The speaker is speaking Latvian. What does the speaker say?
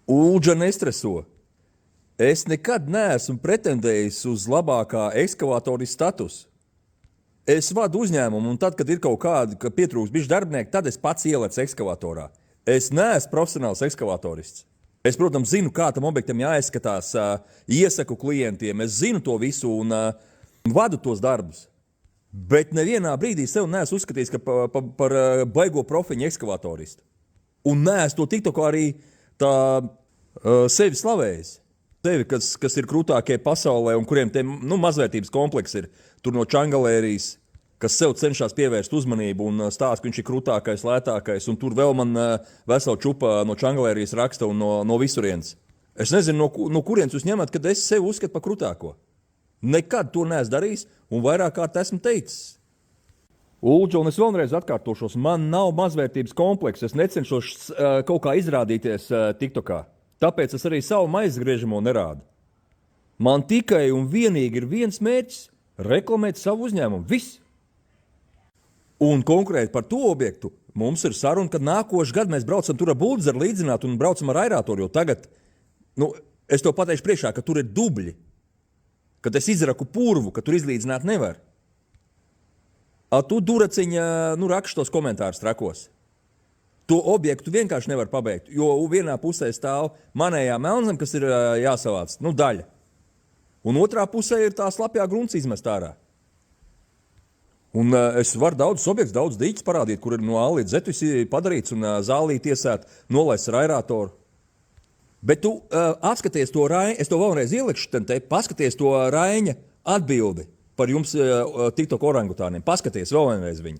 Ulģa nestreso. Es nekad neesmu pretendējis uz labākā ekskavatorista statusu. Es vadu uzņēmumu, un tad, kad ir kaut kādi, ka pietrūks bišķi darbinieki, tad es pats ielecu ekskavatorā. Es neesmu profesionāls ekskavatorists. Es, protams, zinu, kā tam objektam jāizskatās, iesaku klientiem, es zinu to visu un vadu tos darbus. Bet nevienā brīdī sev neesmu uzskatījis par baigo profiņu ekskavatoristu. Un neesmu to TikTokā arī tā sevi slavējis. Tevi, kas ir krūtākie pasaulē un kuriem te mazvērtības kompleks ir. Tur no čangalērijas, kas sev cenšas pievērst uzmanību un stāsta, ka viņš ir krūtākais, lētākais. Un tur vēl man vesela čupa no čangalērijas raksta un no visurienes. Es nezinu, no kurienes jūs ņemat, kad es sevi uzskatu par krūtāko. Nekad to neesmu darījis un vairāk kārt esmu teicis. Ulģa, un es vēlreiz atkārtošos, man nav mazvērtības komplekss. Es necenšos kaut kā izrādīties TikTokā. Tāpēc es arī savu maizgriežamo nerādu. Man tikai un vienīgi ir viens mērķis – reklamēt savu uzņēmumu. Viss! Un konkrēti par to objektu mums ir saruna, kad nākošu gadu mēs braucam tur ar buldozeru līdzināt un braucam ar aerātoru, jo tagad, es tev pateikšu priekšā, ka tur ir dubļi, kad es izraku purvu, ka tur izlīdzināt nevar. Tu duraciņa, raksti tos komentārus trakos. To objektu vienkārši nevar pabeigt, jo vienā pusē stāv manējā melnzeme, kas ir jāsavāc, daļa. Un otrā pusē ir tā slapjā grunts izmest ārā. Un es varu daudzus objektus, daudz dīķus parādīt, kur ir no A līdz Z visi padarīts un zālīt iesēt, nolaists ar aerātoru. Bet tu atskaties to Raiņa, es to vēlreiz ielikšu, paskaties to Raiņa atbildi par jums TikTok orangutāniem. Paskaties vēlreiz viņu.